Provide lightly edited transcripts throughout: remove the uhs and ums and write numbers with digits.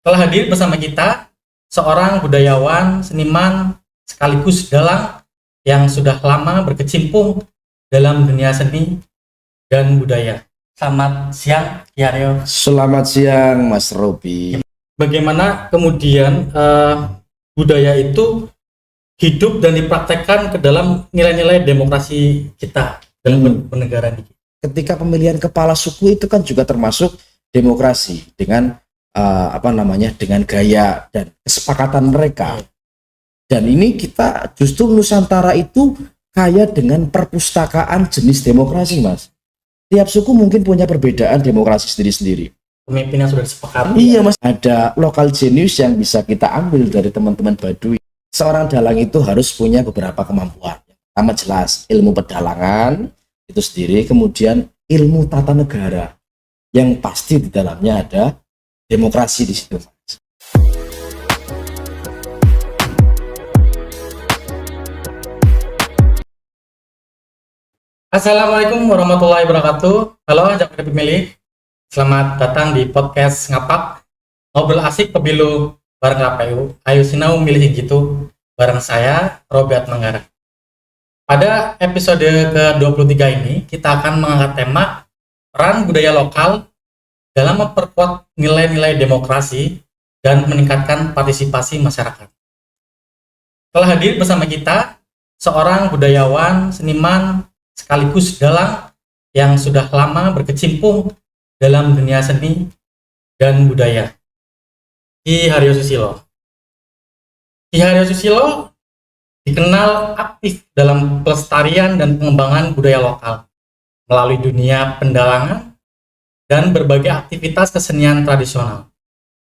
Telah hadir bersama kita seorang budayawan, seniman, sekaligus dalang yang sudah lama berkecimpung dalam dunia seni dan budaya. Selamat siang, Ki Haryo. Selamat siang, Mas Robi. Bagaimana kemudian budaya itu hidup dan dipraktekkan ke dalam nilai-nilai demokrasi kita dalam bernegara ini? Ketika pemilihan kepala suku itu kan juga termasuk demokrasi dengan dengan gaya dan kesepakatan mereka. Dan ini kita justru Nusantara itu kaya dengan perpustakaan jenis demokrasi, Mas. Tiap suku mungkin punya perbedaan demokrasi sendiri-sendiri. Pemimpinnya sudah disepakati. Iya, Mas. Ada lokal genius yang bisa kita ambil dari teman-teman Baduy. Seorang dalang itu harus punya beberapa kemampuan. Pertama jelas ilmu pedalangan itu sendiri, kemudian ilmu tata negara yang pasti di dalamnya ada demokrasi di situ. Assalamualaikum warahmatullahi wabarakatuh. Halo ajak pemilih, selamat datang di podcast Ngapak, ngobrol asik pemilu bareng KPU. Ayo sinau milih gitu bareng saya Robert Manggara. Pada episode ke-23 ini kita akan mengangkat tema peran budaya lokal dalam memperkuat nilai-nilai demokrasi dan meningkatkan partisipasi masyarakat. Telah hadir bersama kita seorang budayawan, seniman, sekaligus dalang yang sudah lama berkecimpung dalam dunia seni dan budaya, Ki Haryo Susilo. Ki Haryo Susilo dikenal aktif dalam pelestarian dan pengembangan budaya lokal melalui dunia pendalangan dan berbagai aktivitas kesenian tradisional.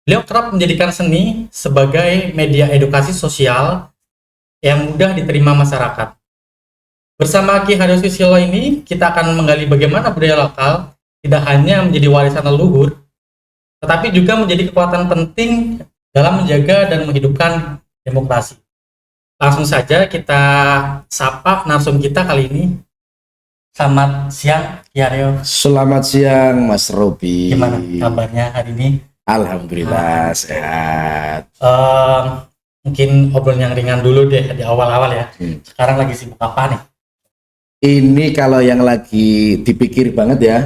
Beliau kerap menjadikan seni sebagai media edukasi sosial yang mudah diterima masyarakat. Bersama Ki Haryo Susilo ini, kita akan menggali bagaimana budaya lokal tidak hanya menjadi warisan leluhur, tetapi juga menjadi kekuatan penting dalam menjaga dan menghidupkan demokrasi. Langsung saja kita sapa narsum kita kali ini. Selamat siang, Ki Haryo. Selamat siang, Mas Robi. Gimana kabarnya hari ini? Alhamdulillah sehat. Mungkin obrolan yang ringan dulu deh di awal-awal ya. Sekarang lagi sibuk apa nih? Ini kalau yang lagi dipikir banget ya.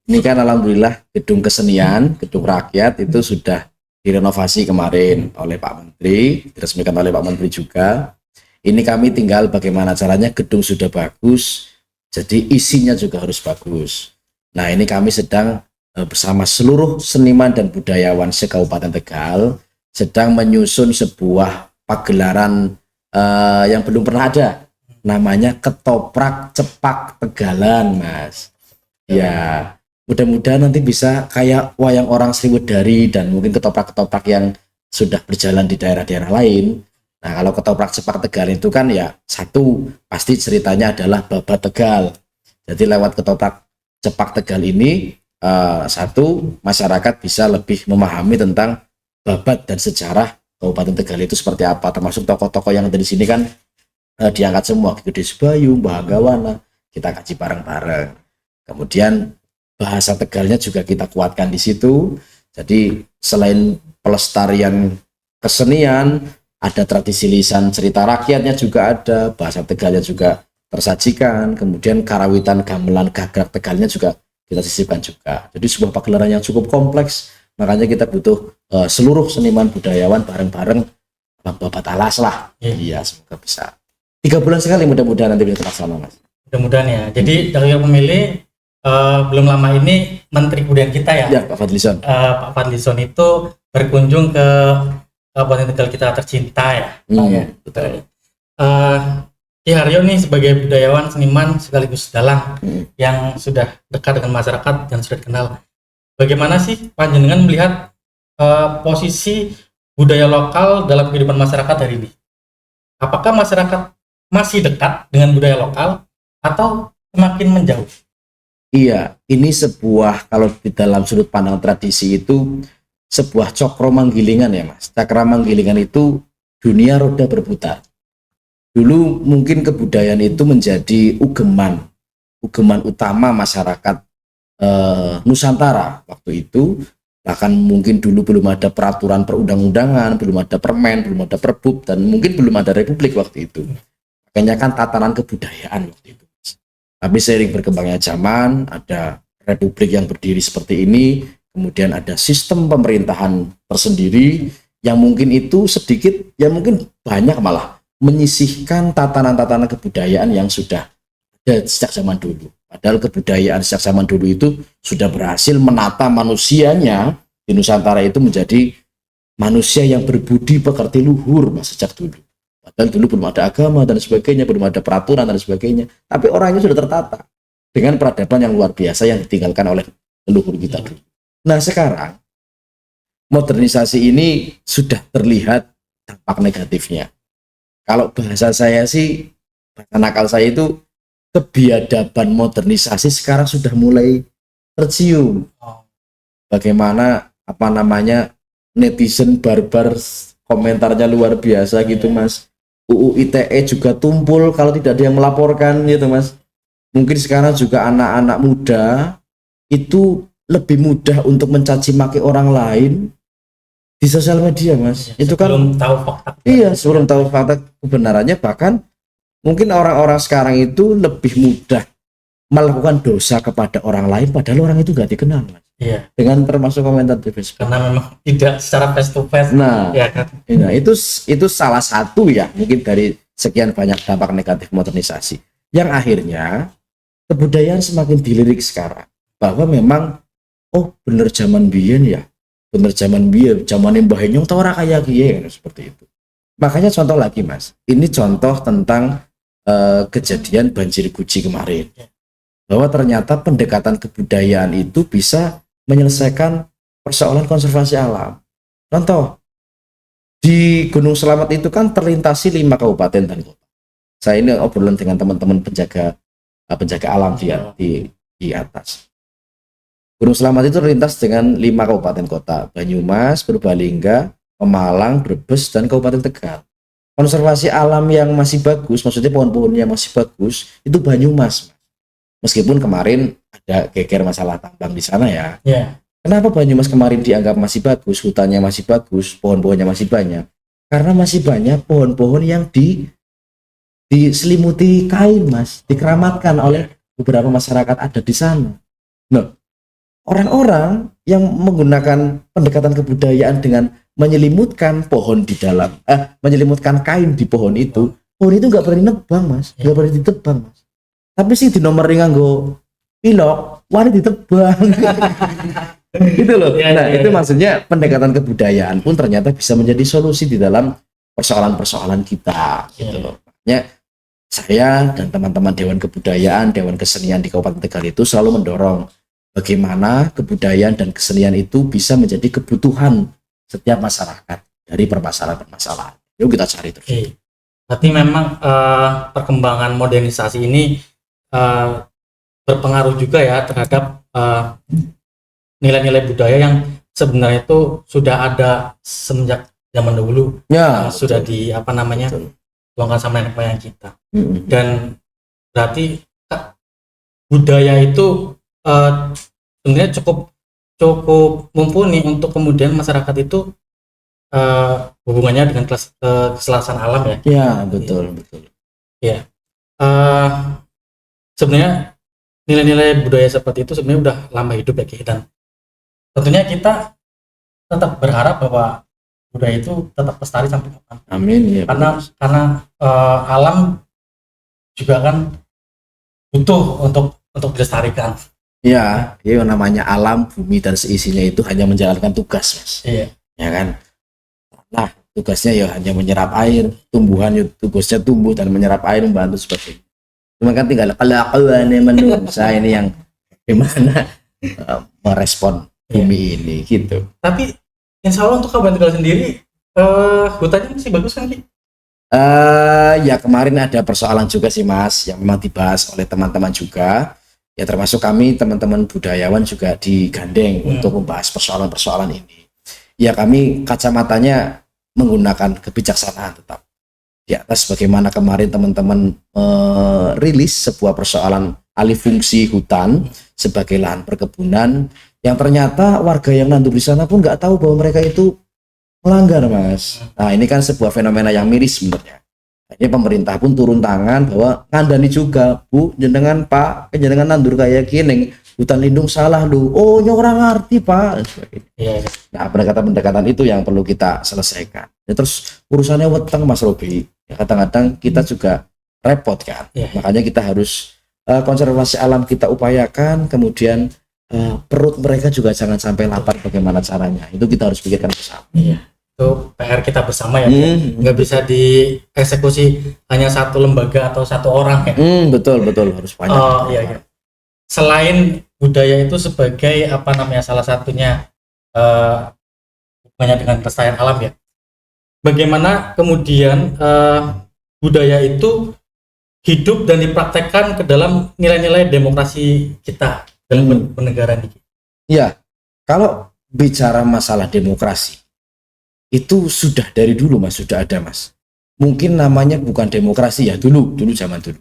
Ini kan alhamdulillah gedung kesenian, gedung rakyat itu sudah direnovasi kemarin oleh Pak Menteri, diresmikan oleh Pak Menteri juga. Ini kami tinggal bagaimana caranya gedung sudah bagus, jadi isinya juga harus bagus. Nah ini kami sedang bersama seluruh seniman dan budayawan se-Kabupaten Tegal sedang menyusun sebuah pagelaran yang belum pernah ada. Namanya Ketoprak Cepak Tegalan, Mas. Ya, mudah-mudahan nanti bisa kayak wayang orang Sriwedari dan mungkin ketoprak-ketoprak yang sudah berjalan di daerah-daerah lain. Nah, kalau Ketoprak Cepak Tegalan itu kan ya satu, pasti ceritanya adalah Babat Tegal. Jadi lewat Ketoprak Cepak Tegal ini, satu, masyarakat bisa lebih memahami tentang babat dan sejarah Kabupaten Tegal itu seperti apa. Termasuk tokoh-tokoh yang ada di sini kan diangkat semua, Gede Sebayu, Bahagawana, kita kaji bareng-bareng. Kemudian bahasa Tegalnya juga kita kuatkan di situ. Jadi selain pelestarian kesenian, ada tradisi lisan cerita rakyatnya juga ada, bahasa Tegalnya juga tersajikan. Kemudian karawitan gamelan gagrak Tegalnya juga kita sisipkan juga. Jadi sebuah pagelaran yang cukup kompleks. Makanya kita butuh seluruh seniman budayawan bareng-bareng babat alas lah. Iya, semoga bisa. 3 bulan sekali mudah-mudahan nanti bisa terlaksana, Mas. Mudah-mudahan ya. Jadi dari pemilih belum lama ini Menteri Kebudayaan kita ya. Ya, Pak Fadlizon. Pak Fadlizon itu berkunjung ke Kabupaten Tegal kita tercinta ya. Betul. Ki Haryo nih sebagai budayawan, seniman sekaligus dalang yang sudah dekat dengan masyarakat dan sudah dikenal. Bagaimana sih panjenengan melihat posisi budaya lokal dalam kehidupan masyarakat hari ini? Apakah masyarakat masih dekat dengan budaya lokal atau semakin menjauh? Iya, ini sebuah, kalau di dalam sudut pandang tradisi itu sebuah cokro manggilingan ya, Mas. Cakra manggilingan itu dunia roda berputar. Dulu mungkin kebudayaan itu menjadi ugeman utama masyarakat Nusantara waktu itu, Bahkan mungkin dulu belum ada peraturan perundang-undangan, belum ada permen, belum ada perbub, dan mungkin belum ada republik waktu itu. Makanya kan tatanan kebudayaan waktu itu. Tapi seiring berkembangnya zaman, ada republik yang berdiri seperti ini, kemudian ada sistem pemerintahan tersendiri yang mungkin itu sedikit, ya mungkin banyak malah menyisihkan tatanan-tatanan kebudayaan yang sudah ada sejak zaman dulu. Padahal kebudayaan sejak zaman dulu itu sudah berhasil menata manusianya di Nusantara itu menjadi manusia yang berbudi pekerti luhur Mas sejak dulu. Padahal dulu belum ada agama dan sebagainya, belum ada peraturan dan sebagainya. Tapi orangnya sudah tertata dengan peradaban yang luar biasa yang ditinggalkan oleh leluhur kita dulu. Nah sekarang modernisasi ini sudah terlihat dampak negatifnya. Kalau bahasa saya sih, bahasa nakal saya itu, kebiadaban modernisasi sekarang sudah mulai tercium. Bagaimana netizen barbar komentarnya luar biasa gitu Mas. UU ITE juga tumpul kalau tidak ada yang melaporkan gitu Mas. Mungkin sekarang juga anak-anak muda itu lebih mudah untuk mencaci maki orang lain di sosial media Mas. Itu kan belum tahu fakta. Iya, sebelum tahu fakta kebenarannya, bahkan mungkin orang-orang sekarang itu lebih mudah melakukan dosa kepada orang lain padahal orang itu nggak dikenal Mas. Iya. Dengan termasuk komentar di Facebook. Karena memang tidak secara face to face. Nah, ya kan. Nah itu salah satu ya mungkin dari sekian banyak dampak negatif modernisasi. Yang akhirnya kebudayaan semakin dilirik sekarang bahwa memang bener zaman biyen ya. Bener zaman biyen, zaman Mbah Nyong tau ora kaya kiye seperti itu. Makanya contoh lagi Mas. Ini contoh tentang kejadian banjir Guji kemarin. Bahwa ternyata pendekatan kebudayaan itu bisa menyelesaikan persoalan konservasi alam. Contoh, di Gunung Selamat itu kan terlintasi 5 kabupaten dan kota. Saya ini obrolan dengan teman-teman penjaga alam di atas. Gunung Selamat itu terlintas dengan 5 kabupaten kota, Banyumas, Purbalingga, Pemalang, Brebes, dan Kabupaten Tegal. Konservasi alam yang masih bagus, maksudnya pohon-pohonnya masih bagus, itu Banyumas. Meskipun kemarin ada geger masalah tambang di sana ya. Yeah. Kenapa Banyumas kemarin dianggap masih bagus, hutannya masih bagus, pohon-pohonnya masih banyak? Karena masih banyak pohon-pohon yang diselimuti kain Mas, dikeramatkan oleh beberapa masyarakat ada di sana. Nah, orang-orang yang menggunakan pendekatan kebudayaan dengan menyelimutkan pohon di dalam, menyelimutkan kain di pohon itu nggak berani nebang Mas, nggak berani ditebang Mas. Tapi sih di nomor nganggo pilok, wani ditebang. Gitu loh. Nah, itu maksudnya pendekatan kebudayaan pun ternyata bisa menjadi solusi di dalam persoalan-persoalan kita, gitu loh. Makanya saya dan teman-teman Dewan Kebudayaan, Dewan Kesenian di Kabupaten Tegal itu selalu mendorong bagaimana kebudayaan dan kesenian itu bisa menjadi kebutuhan setiap masyarakat dari permasalahan-permasalahan. Yuk kita cari terus. Berarti memang perkembangan modernisasi ini berpengaruh juga ya terhadap nilai-nilai budaya yang sebenarnya itu sudah ada semenjak zaman dahulu ya, sudah tuangkan sama nenek moyang kita. Dan berarti budaya itu sebenarnya cukup mumpuni untuk kemudian masyarakat itu hubungannya dengan keselarasan alam ya. Ya, betul. Ya. Sebenarnya nilai-nilai budaya seperti itu sebenarnya udah lama hidup ya, dan tentunya kita tetap berharap bahwa budaya itu tetap lestari sampai kapan. Amin ya. Karena alam juga kan butuh untuk dilestarikan. Ya, namanya alam, bumi dan seisinya itu hanya menjalankan tugas, Mas. Iya. Ya kan. Nah, tugasnya ya hanya menyerap air, tumbuhan tugasnya tumbuh dan menyerap air, membantu sebagainya. Cuma kan tinggal kelakuan manusia ini yang gimana merespon bumi ini gitu. Tapi insya Allah untuk Kabupaten Tegal sendiri hutannya masih bagus kan Ki? Ya kemarin ada persoalan juga sih Mas yang memang dibahas oleh teman-teman juga. Ya termasuk kami teman-teman budayawan juga digandeng untuk membahas persoalan-persoalan ini. Ya kami kacamatanya menggunakan kebijaksanaan tetap. Di atas bagaimana kemarin teman-teman rilis sebuah persoalan alih fungsi hutan sebagai lahan perkebunan yang ternyata warga yang nandur di sana pun nggak tahu bahwa mereka itu melanggar, Mas. Nah, ini kan sebuah fenomena yang miris sebenarnya. Ini pemerintah pun turun tangan bahwa ngandani juga, Bu, jenengan Pak, jenengan nandur kayak gini, hutan lindung salah lu. Oh, orang ngerti, Pak. Iya. Nah, pendekatan-pendekatan itu yang perlu kita selesaikan. Ya, terus urusannya weteng, Mas Robi. Ya, kadang-kadang kita juga repot kan. Makanya kita harus konservasi alam kita upayakan, kemudian perut mereka juga jangan sampai lapar. Bagaimana caranya? Itu kita harus pikirkan bersama. Iya. Itu PR kita bersama ya, nggak bisa dieksekusi hanya satu lembaga atau satu orang ya. Betul harus banyak. Oh iya. Selain budaya itu sebagai salah satunya hubungannya dengan kelestarian alam ya. Bagaimana kemudian budaya itu hidup dan dipraktekkan ke dalam nilai-nilai demokrasi kita dalam bernegara ini? Ya, kalau bicara masalah demokrasi itu sudah dari dulu, Mas, sudah ada, Mas. Mungkin namanya bukan demokrasi ya, dulu zaman dulu.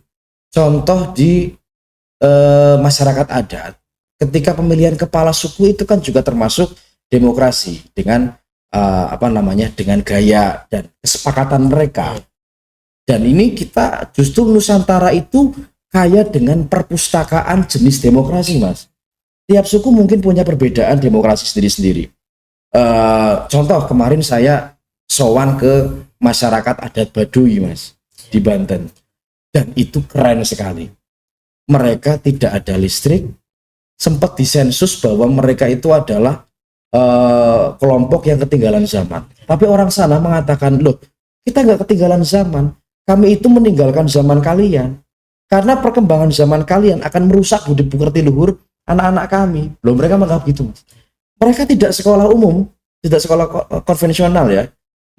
Contoh di masyarakat adat, ketika pemilihan kepala suku itu kan juga termasuk demokrasi dengan dengan gaya dan kesepakatan mereka. Dan ini kita justru Nusantara itu kaya dengan perpustakaan jenis demokrasi, Mas. Tiap suku mungkin punya perbedaan demokrasi sendiri-sendiri. Contoh kemarin saya sowan ke masyarakat adat Baduy, Mas, di Banten, dan itu keren sekali. Mereka tidak ada listrik, sempat disensus bahwa mereka itu adalah kelompok yang ketinggalan zaman. Tapi orang sana mengatakan, loh, kita nggak ketinggalan zaman, kami itu meninggalkan zaman kalian, karena perkembangan zaman kalian akan merusak budi pekerti luhur anak-anak kami. Loh, mereka menganggap gitu, Mas. Mereka tidak sekolah umum, tidak sekolah konvensional ya.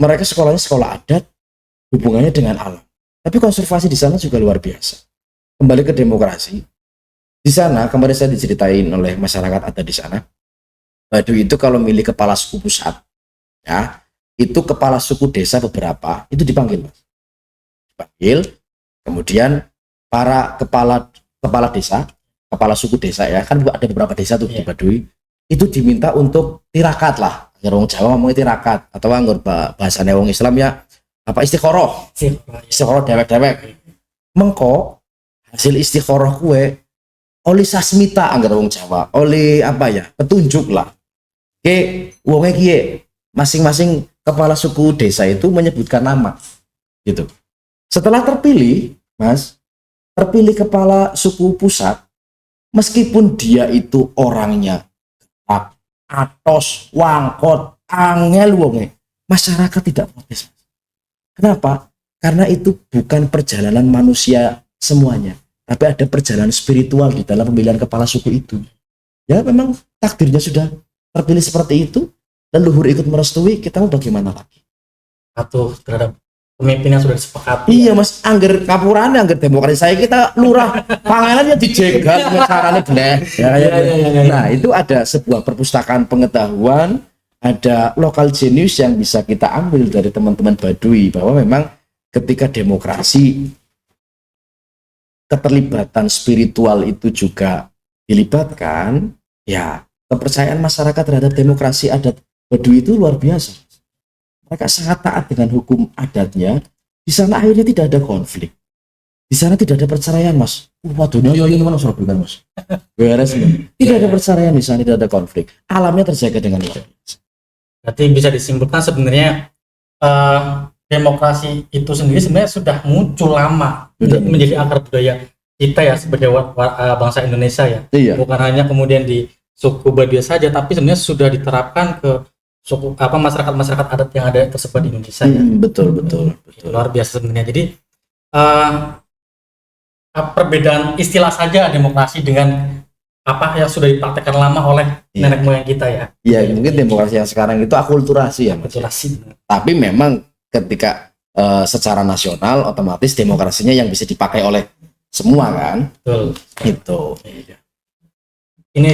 Mereka sekolahnya sekolah adat, hubungannya dengan alam. Tapi konservasi di sana juga luar biasa. Kembali ke demokrasi. Di sana, kemarin saya diceritain oleh masyarakat adat di sana, Baduy itu kalau milih kepala suku pusat, ya, itu kepala suku desa beberapa, itu dipanggil, Mas. Dipanggil, kemudian para kepala desa, kepala suku desa ya, kan ada beberapa desa tuh di Baduy, itu diminta untuk tirakat lah. Orang Jawa ngomongnya tirakat, atau anggur bahasanya orang Islam ya istikharah dewek-dewek. Mengko hasil istikharah kue oleh sasmita anggar orang Jawa, oleh petunjuk lah. Wonge kiye, masing-masing kepala suku desa itu menyebutkan nama gitu. Setelah terpilih, Mas, terpilih kepala suku pusat, meskipun dia itu orangnya atos, wangkot, angel wonge, masyarakat tidak protes. Kenapa? Karena itu bukan perjalanan manusia semuanya, tapi ada perjalanan spiritual di dalam pemilihan kepala suku itu. Ya memang takdirnya sudah terpilih seperti itu, dan luhur ikut merestui, kita mau bagaimana lagi? Patuh terhadap pemimpin yang sudah disepakati. Iya, Mas, angger kapurane, angger demokrasi saya kita lurah pangalannya dijegal carane bleh. Nah, itu ada sebuah perpustakaan pengetahuan, ada lokal genius yang bisa kita ambil dari teman-teman Baduy, bahwa memang ketika demokrasi, keterlibatan spiritual itu juga dilibatkan, ya kepercayaan masyarakat terhadap demokrasi adat Baduy itu luar biasa. Mereka sangat taat dengan hukum adatnya. Di sana akhirnya tidak ada konflik. Di sana tidak ada perceraian, Mas. Waduh, ini mana Surabaya, Mas? Beres, tidak ada perceraian di sana, tidak ada konflik. Alamnya terjaga dengan luar biasa. Berarti bisa disimpulkan sebenarnya demokrasi itu sendiri sebenarnya sudah muncul lama, menjadi akar budaya kita ya sebagai bangsa Indonesia ya. Iya. Bukan hanya kemudian di suku Baduy saja, tapi sebenarnya sudah diterapkan ke suku masyarakat adat yang ada tersebar di Indonesia ya. Betul. Luar biasa sebenarnya. Jadi perbedaan istilah saja demokrasi dengan apa yang sudah dipraktekkan lama oleh nenek moyang kita ya. Iya, mungkin demokrasi yang sekarang itu akulturasi ya, akulturasi. Tapi memang ketika secara nasional otomatis demokrasinya yang bisa dipakai oleh semua kan. Betul. Itu. Ini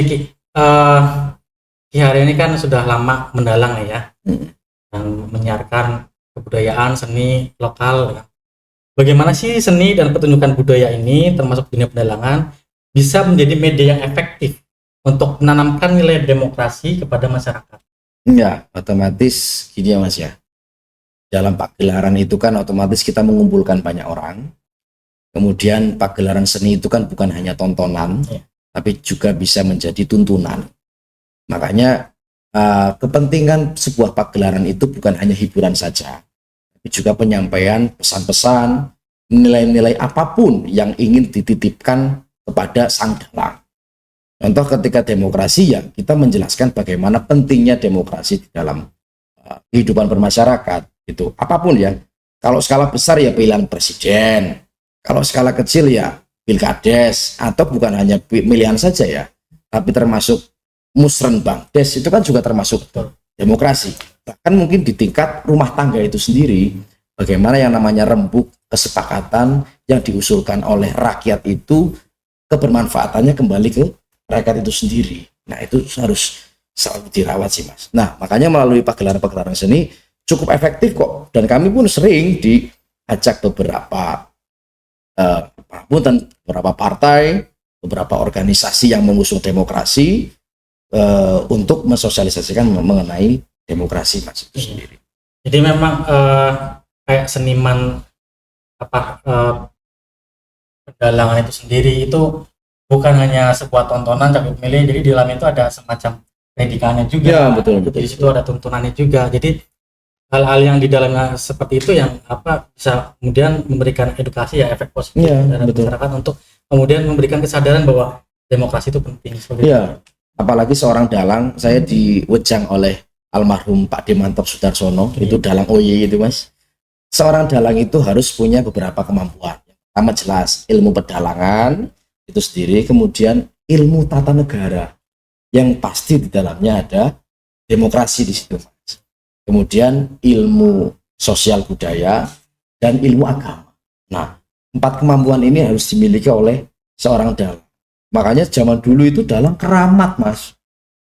Ki, hari ini kan sudah lama mendalang ya, dan menyiarkan kebudayaan seni lokal ya. Bagaimana sih seni dan pertunjukan budaya ini termasuk dunia pendalangan bisa menjadi media yang efektif untuk menanamkan nilai demokrasi kepada masyarakat. Ya, otomatis gini ya Mas ya. Dalam pagelaran itu kan otomatis kita mengumpulkan banyak orang. Kemudian pagelaran seni itu kan bukan hanya tontonan, tapi juga bisa menjadi tuntunan. Makanya kepentingan sebuah pagelaran itu bukan hanya hiburan saja, tapi juga penyampaian pesan-pesan, nilai-nilai apapun yang ingin dititipkan kepada sang dalang. Contoh ketika demokrasi ya kita menjelaskan bagaimana pentingnya demokrasi di dalam kehidupan bermasyarakat itu apapun ya. Kalau skala besar ya pilihan presiden, kalau skala kecil ya pilkades, atau bukan hanya pilihan saja ya, tapi termasuk musrenbangdes itu kan juga termasuk demokrasi. Bahkan mungkin di tingkat rumah tangga itu sendiri, bagaimana yang namanya rembuk kesepakatan yang diusulkan oleh rakyat itu kebermanfaatannya kembali ke rakyat itu sendiri. Nah itu harus selalu dirawat sih Mas. Nah makanya melalui pagelaran-pagelaran seni cukup efektif kok, dan kami pun sering diajak beberapa beberapa partai, beberapa organisasi yang mengusung demokrasi untuk mensosialisasikan mengenai demokrasi Mas itu sendiri. Jadi memang kayak seniman pedalangan itu sendiri itu bukan hanya sebuah tontonan Cak Pemilih, jadi di dalam itu ada semacam pendidikannya juga. Ya, betul. Di situ ada tuntunannya juga. Jadi hal-hal yang di dalamnya seperti itu yang bisa kemudian memberikan edukasi ya, efek positif terhadap masyarakat untuk kemudian memberikan kesadaran bahwa demokrasi itu penting. Iya. Apalagi seorang dalang, saya diwejang oleh almarhum Pak Demantop Sudarsono, itu dalang OY itu Mas. Seorang dalang itu harus punya beberapa kemampuan. Pertama jelas ilmu pedalangan itu sendiri, kemudian ilmu tata negara yang pasti di dalamnya ada demokrasi di situ Mas. Kemudian ilmu sosial budaya dan ilmu agama. Nah, 4 kemampuan ini harus dimiliki oleh seorang dalang. Makanya zaman dulu itu dalang keramat Mas.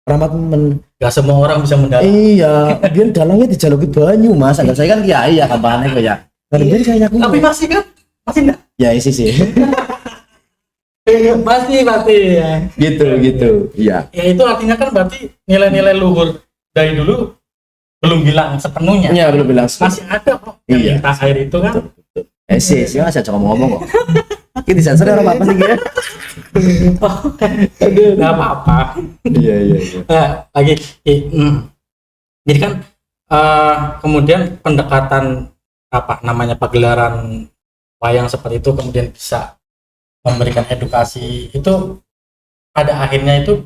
Keramat gak semua orang bisa mendalang. Iya, dia dalangnya dijaluki banyu Mas. Agak saya kan kiai ya kampanye kok ya. Tapi masih kan? Masih enggak? Ya isi sih. Pasti ya. Gitu. Iya. Ya itu artinya kan berarti nilai-nilai luhur dari dulu belum bilang sepenuhnya. Iya, belum bilang. Masih ada kok. Yang minta air itu kan. Betul. Sih masih aja ngomong kok. Ini disensor orang apa sih ya? Aduh, nggak apa-apa. Iya. Lagi. Jadi kan kemudian pendekatan pagelaran wayang seperti itu kemudian bisa memberikan edukasi itu pada akhirnya itu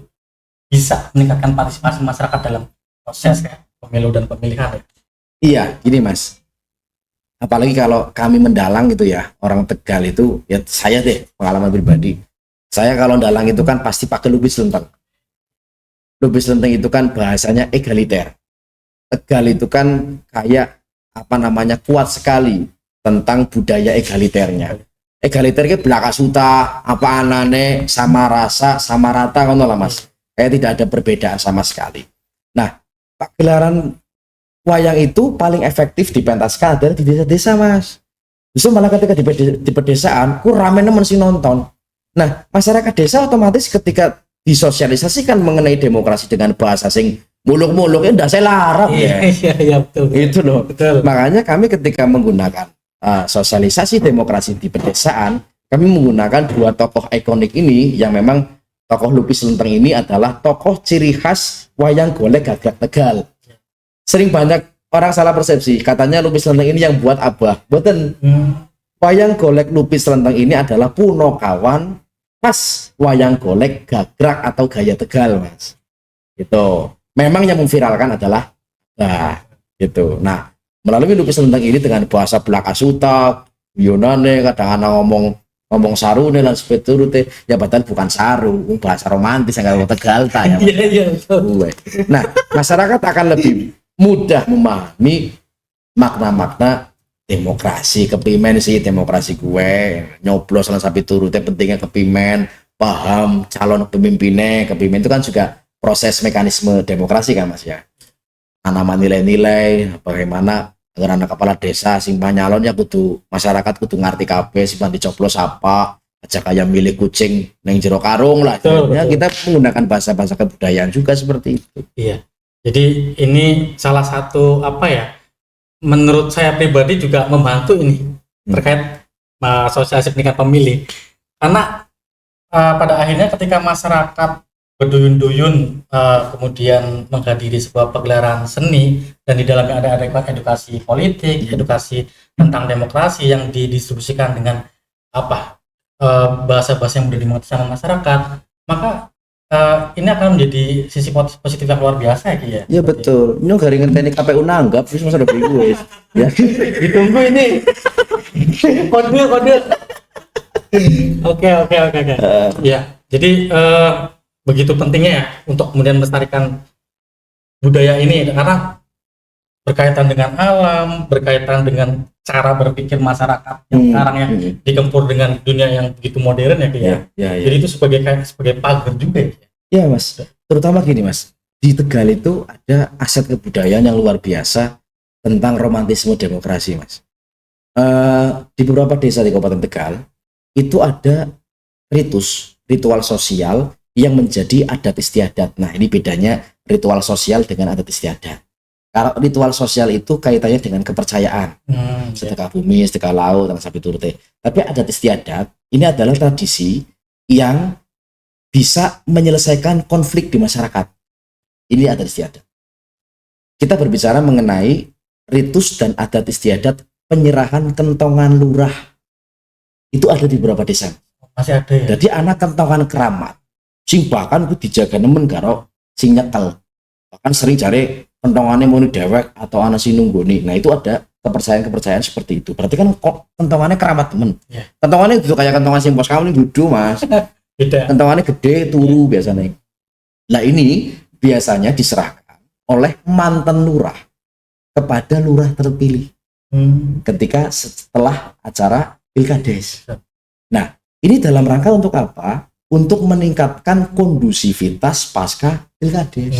bisa meningkatkan partisipasi masyarakat dalam proses pemilu dan pemilihan ya. Iya, gini Mas. Apalagi kalau kami mendalang gitu ya, orang Tegal itu ya saya deh pengalaman pribadi. Saya kalau dalang itu kan pasti pakai lubis lenteng. Lubis lenteng itu kan bahasanya egaliter. Tegal itu kan kayak kuat sekali tentang budaya egaliternya. Egaliter ke belaka suta, apa anane, sama rasa, sama rata, kan lah Mas. Kayak tidak ada perbedaan sama sekali. Nah, pagelaran wayang itu paling efektif dipentaskan adalah di desa-desa Mas. Justru malah ketika di pedesaan, rame nemen sih nonton. Nah, masyarakat desa otomatis ketika disosialisasikan mengenai demokrasi dengan bahasa sing muluk-muluk, ya ndak saya larang ya. Iya, betul. Itu loh. Betul. Makanya kami ketika menggunakan sosialisasi demokrasi di pedesaan, kami menggunakan 2 tokoh ikonik ini yang memang tokoh lupis lenteng ini adalah tokoh ciri khas wayang golek gagrak Tegal. Sering banyak orang salah persepsi, katanya lupis lenteng ini yang buat Abah. Boten. Wayang golek lupis lenteng ini adalah punokawan khas wayang golek gagrak atau gaya Tegal Mas. Gitu. Memang yang memviralkan adalah gitu. Nah, melalui lupis lenteng ini dengan bahasa belaka suta, Yunani, kadang-kadang ngomong sarune dan seperti ya padahal bukan saru, bahasa romantis yang kalau Tegal ya. Iya. Nah, masyarakat akan lebih mudah memahami makna-makna demokrasi, kepimen sih demokrasi gue, nyoblos salah sapi turutnya pentingnya kepimen, paham calon pemimpinnya, kepimen itu kan juga proses mekanisme demokrasi kan Mas ya. Tanaman nilai-nilai bagaimana agar anak kepala desa simpang nyalonnya kudu masyarakat kudu ngerti kabeh simpang dicoblos apa aja kayak milih kucing neng jero karung lah. Betul. Kita menggunakan bahasa-bahasa kebudayaan juga seperti itu. Iya. Jadi ini salah satu menurut saya pribadi juga membantu ini terkait sosialisasi pendidikan pemilih. Karena pada akhirnya ketika masyarakat berduyun-duyun kemudian menghadiri sebuah pagelaran seni dan di dalamnya ada edukasi politik, edukasi tentang demokrasi yang didistribusikan dengan bahasa-bahasa yang mudah dimengerti sama masyarakat, maka ini akan menjadi sisi positif yang luar biasa ya. Iya betul. Ini garingan teknik KPU nanggap terus masa udah bingung ya. Ditunggu ini. Kode. Oke. Ya, jadi begitu pentingnya ya untuk kemudian melestarikan budaya ini karena berkaitan dengan alam, berkaitan dengan cara berpikir masyarakat yang sekarang yang digempur dengan dunia yang begitu modern ya. Jadi itu sebagai pagar juga ya. Ya Mas, terutama gini Mas, di Tegal itu ada aset kebudayaan yang luar biasa tentang romantisme demokrasi Mas. Di beberapa desa di Kabupaten Tegal itu ada ritual sosial yang menjadi adat istiadat. Nah ini bedanya ritual sosial dengan adat istiadat. Kalau ritual sosial itu kaitannya dengan kepercayaan, sedekah bumi, sedekah laut, dan sapi turute. Tapi adat istiadat ini adalah tradisi yang bisa menyelesaikan konflik di masyarakat. Ini adat istiadat. Kita berbicara mengenai ritus dan adat istiadat penyerahan kentongan lurah. Itu ada di beberapa desa. Masih ada ya? Jadi anak kentongan keramat. Sing bahkan itu dijaga nemen karo sing nyekel. Bahkan sering cari kentongannya mau dewek atau anak sing nunggoni. Nah itu ada kepercayaan seperti itu. Berarti kan kok kentongannya keramat temen. Yeah. Kentongannya itu kayak kentongan sing pos kamu ini gudu Mas. Kentongannya gede turu biasanya. Nah ini biasanya diserahkan oleh mantan lurah kepada lurah terpilih ketika setelah acara pilkades. Nah ini dalam rangka untuk apa? Untuk meningkatkan kondusivitas pasca pilkades.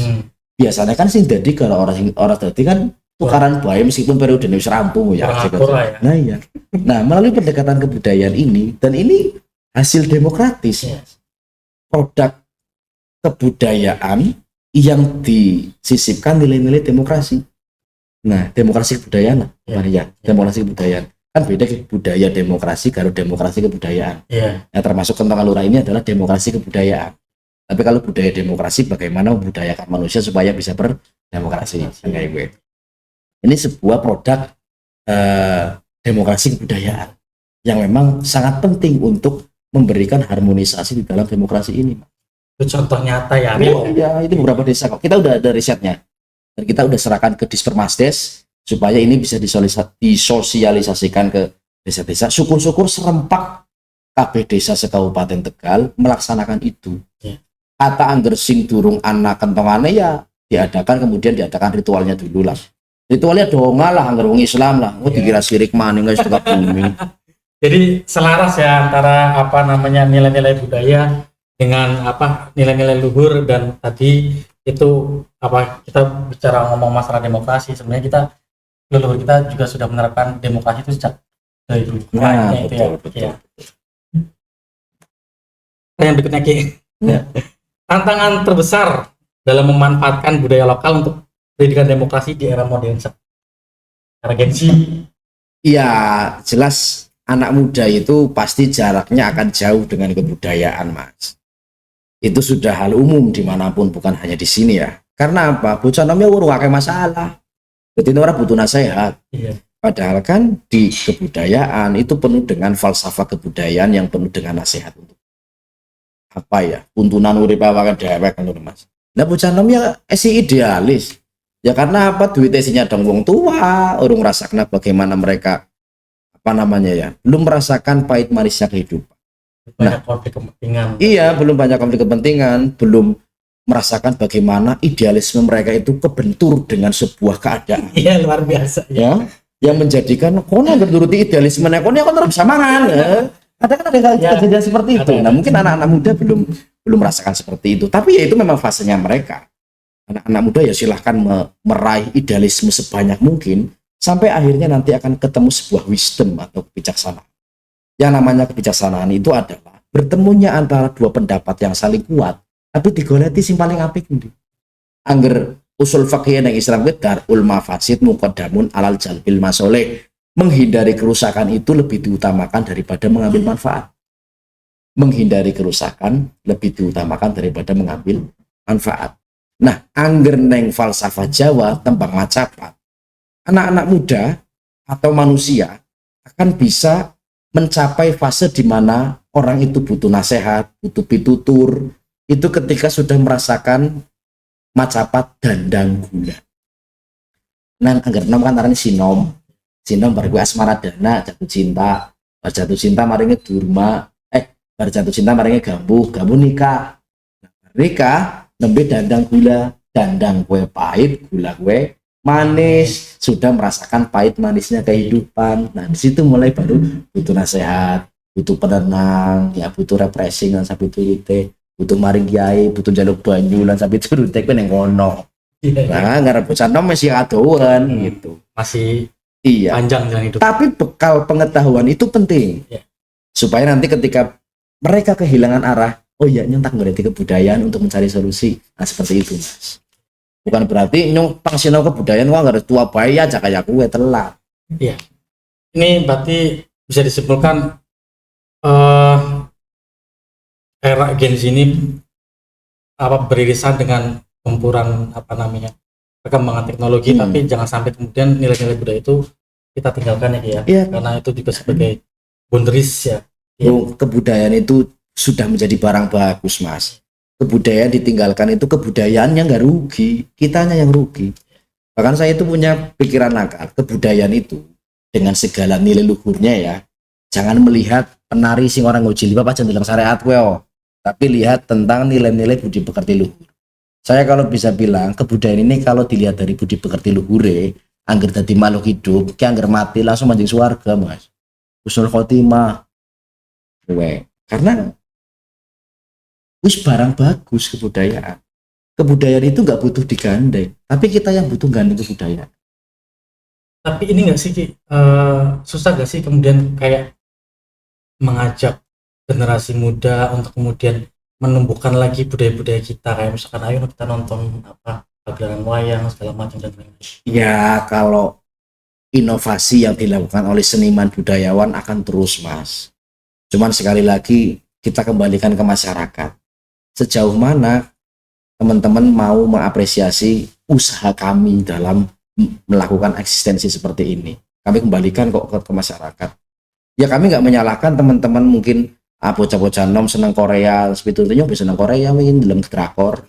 Biasanya kan sing dadi kalau orang dadi kan tukaran bae meskipun periode ini rampung ya. Nah iya. Nah melalui pendekatan kebudayaan ini dan ini hasil demokratis, produk kebudayaan yang disisipkan nilai-nilai demokrasi. Nah, demokrasi kebudayaan lah, demokrasi kebudayaan. Kan beda budaya demokrasi, kalau demokrasi kebudayaan. Nah, termasuk kentongan lurah ini adalah demokrasi kebudayaan. Tapi kalau budaya demokrasi, bagaimana membudayakan manusia supaya bisa berdemokrasi? Kayak gue. Ini sebuah produk demokrasi kebudayaan yang memang sangat penting untuk memberikan harmonisasi di dalam demokrasi ini. Itu contoh nyata ya. Ya, itu beberapa desa kok. Kita udah ada risetnya. Dan kita udah serahkan ke Dispermasdes supaya ini bisa disosialisasikan ke desa-desa. Syukur-syukur serempak KB desa se-Kabupaten Tegal melaksanakan itu. Kata angger sing durung anak kentongannya ya diadakan, kemudian diadakan ritualnya dulu lah. Ritualnya donga lah, angger wong Islam lah. Dikira sirik maning guys juga bumi. Jadi selaras ya antara nilai-nilai budaya dengan nilai-nilai luhur, dan tadi itu kita bicara ngomong masalah demokrasi, sebenarnya leluhur kita juga sudah menerapkan demokrasi itu sejak dari dulu. Betul. Yang berikutnya tantangan terbesar dalam memanfaatkan budaya lokal untuk pendidikan demokrasi di era modern sekarang Gensi. Iya, jelas anak muda itu pasti jaraknya akan jauh dengan kebudayaan, Mas. Itu sudah hal umum dimanapun, bukan hanya di sini ya. Karena apa? Bocah namanya urung akeh masalah. Jadi orang butuh nasihat. Padahal kan di kebudayaan itu penuh dengan falsafah kebudayaan yang penuh dengan nasihat untuk puntunan urip awake dewek kan Mas. Lah bocah namanya idealis. Ya karena apa? Duit isinya dong wong tua, urung rasakan bagaimana mereka belum merasakan pahit manisnya kehidupan. Banyak konflik kepentingan. Iya, belum banyak konflik kepentingan, belum merasakan bagaimana idealisme mereka itu kebentur dengan sebuah keadaan. Iya, luar biasa. Ya, yang menjadikan kono berturuti idealisme kono terus samangan. Ada kejadian seperti itu. Nah, mungkin anak-anak muda belum merasakan seperti itu. Tapi ya itu memang fasenya mereka. Anak-anak muda ya silahkan meraih idealisme sebanyak mungkin, sampai akhirnya nanti akan ketemu sebuah wisdom atau kebijaksanaan Yang namanya kebijaksanaan itu adalah bertemunya antara dua pendapat yang saling kuat, tapi digoleti sing paling apik ndi. Angger usul fakih yang Islam itu darul mafasid muqaddamun alal jalbil masoleh. Menghindari kerusakan itu lebih diutamakan daripada mengambil manfaat. Menghindari kerusakan lebih diutamakan daripada mengambil manfaat. Nah, angger neng falsafah Jawa tembang macapat, anak-anak muda atau manusia akan bisa mencapai fase di mana orang itu butuh nasihat, butuh pitutur, itu ketika sudah merasakan macapat dandang gula. Nah, anggar nom kan arane sinom baru asmara dana jatuh cinta, bar jatuh cinta maringe durma, bar jatuh cinta maringe gambuh nikah. Nikah nembe dandang gula, dandang kue pahit, gula kue manis, sudah merasakan pahit manisnya kehidupan. Nah, di situ mulai baru butuh nasihat, butuh penenang, ya butuh refreshing dan sampai turute, butuh maring kiai, butuh jaluk banyu lan sampai turute kuwi ning kono. Nah, ngarep bocah nom masih adoan gitu. Masih iya. Panjang jalan hidup. Tapi bekal pengetahuan itu penting. Supaya nanti ketika mereka kehilangan arah, oh iya nyentak berarti kebudayaan untuk mencari solusi. Nah, seperti itu, Mas. Bukan berarti nyong pangsino kebudayaan gua nggak ada tua bayi aja kayak gue telat. Iya. Ini berarti bisa disimpulkan era Gen Z ini beririsan dengan gempuran perkembangan teknologi, tapi jangan sampai kemudian nilai-nilai budaya itu kita tinggalkan ya. Karena itu juga sebagai boundaries ya. Kebudayaan itu sudah menjadi barang bagus, Mas. Kebudayaan ditinggalkan itu kebudayaannya nggak rugi, kitanya yang rugi. Bahkan saya itu punya pikiran nakal, kebudayaan itu dengan segala nilai luhurnya ya, jangan melihat penari sing orang ngojilbab aja dalam syariat tapi lihat tentang nilai-nilai budi pekerti luhur. Saya kalau bisa bilang kebudayaan ini kalau dilihat dari budi pekerti luhure, angger dadi makhluk hidup, ki angger mati langsung manjing swarga, Mas. Husnul khotimah. Karena wis barang bagus kebudayaan. Kebudayaan itu nggak butuh digandeng, tapi kita yang butuh gandeng kebudayaan. Tapi ini nggak sih, susah nggak sih kemudian kayak mengajak generasi muda untuk kemudian menumbuhkan lagi budaya-budaya kita, kayak misalkan ayo kita nonton pagelaran wayang segala macam dan lain-lain. Ya, kalau inovasi yang dilakukan oleh seniman budayawan akan terus, Mas. Cuman sekali lagi kita kembalikan ke masyarakat. Sejauh mana teman-teman mau mengapresiasi usaha kami dalam melakukan eksistensi seperti ini? Kami kembalikan kok ke masyarakat. Ya, kami nggak menyalahkan teman-teman mungkin bocah-bocah nom senang Korea, sebetulnya bisa senang Korea mungkin dalam drakor.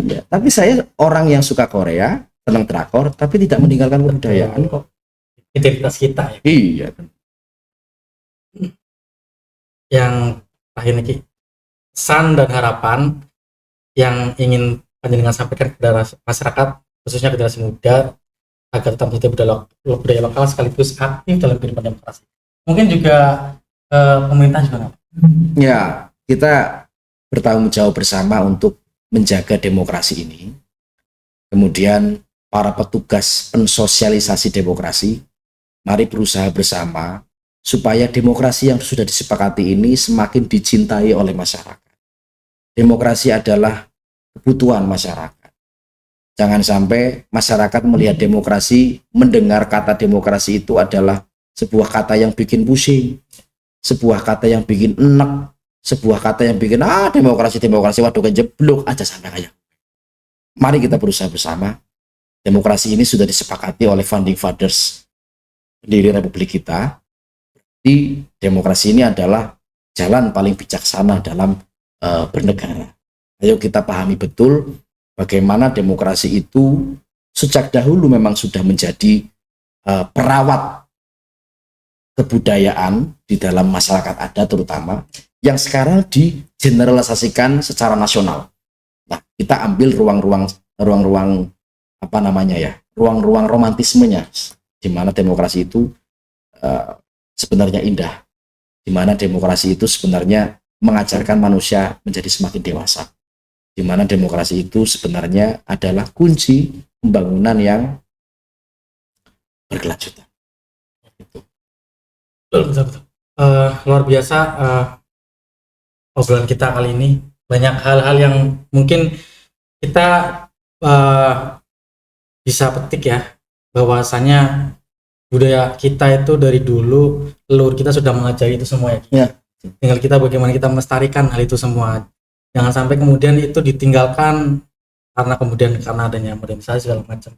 Ya, tapi saya orang yang suka Korea, senang drakor, tapi tidak meninggalkan kebudayaan kok. Identitas kita ya. Iya. Yang terakhir nih, pesan dan harapan yang ingin panjenengan sampaikan kepada masyarakat, khususnya generasi muda, agar tetap menjadi budaya lokal sekaligus aktif dalam kehidupan demokrasi. Mungkin juga pemerintah juga. Ya, kita bertanggung jawab bersama untuk menjaga demokrasi ini. Kemudian para petugas pensosialisasi demokrasi, mari berusaha bersama supaya demokrasi yang sudah disepakati ini semakin dicintai oleh masyarakat. Demokrasi adalah kebutuhan masyarakat. Jangan sampai masyarakat melihat demokrasi, mendengar kata demokrasi itu adalah sebuah kata yang bikin pusing, sebuah kata yang bikin enak, sebuah kata yang bikin demokrasi waduh kejeblok aja sampai kayak. Mari kita berusaha bersama. Demokrasi ini sudah disepakati oleh founding fathers pendiri Republik kita. Di demokrasi ini adalah jalan paling bijaksana dalam bernegara. Ayo kita pahami betul bagaimana demokrasi itu sejak dahulu memang sudah menjadi perawat kebudayaan di dalam masyarakat adat terutama yang sekarang digeneralisasikan secara nasional. Nah, kita ambil ruang-ruang ruang-ruang romantismenya, di mana demokrasi itu sebenarnya indah, di mana demokrasi itu sebenarnya mengajarkan manusia menjadi semakin dewasa, di mana demokrasi itu sebenarnya adalah kunci pembangunan yang berkelanjutan. Betul. luar biasa obrolan kita kali ini. Banyak hal-hal yang mungkin kita bisa petik ya, bahwasanya budaya kita itu dari dulu leluhur kita sudah mengajari itu semua ya. Tinggal kita bagaimana kita melestarikan hal itu semua. Jangan sampai kemudian itu ditinggalkan karena adanya modernisasi segala macam.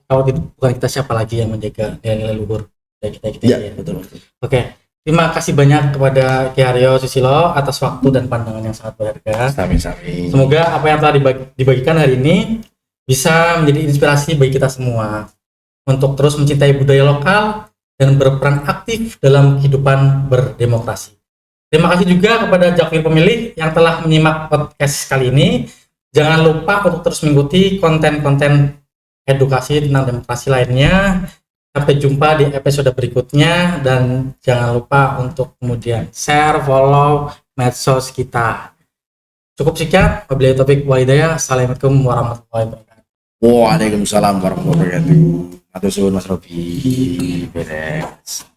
Kalau bukan kita, siapa lagi yang menjaga nilai leluhur dari kita ya. Betul. Oke. Terima kasih banyak kepada Ki Haryo Susilo atas waktu dan pandangan yang sangat berharga. Sami-sami. Semoga apa yang telah dibagikan hari ini bisa menjadi inspirasi bagi kita semua untuk terus mencintai budaya lokal dan berperan aktif dalam kehidupan berdemokrasi. Terima kasih juga kepada Jakpri Pemilih yang telah menyimak podcast kali ini. Jangan lupa untuk terus mengikuti konten-konten edukasi tentang demokrasi lainnya. Sampai jumpa di episode berikutnya, dan jangan lupa untuk kemudian share, follow medsos kita. Cukup sekian. Wabillahi taufiq wal hidayah. Assalamualaikum warahmatullahi wabarakatuh. Waalaikumsalam warahmatullahi wabarakatuh. Atur suwun Mas Robi. Beres.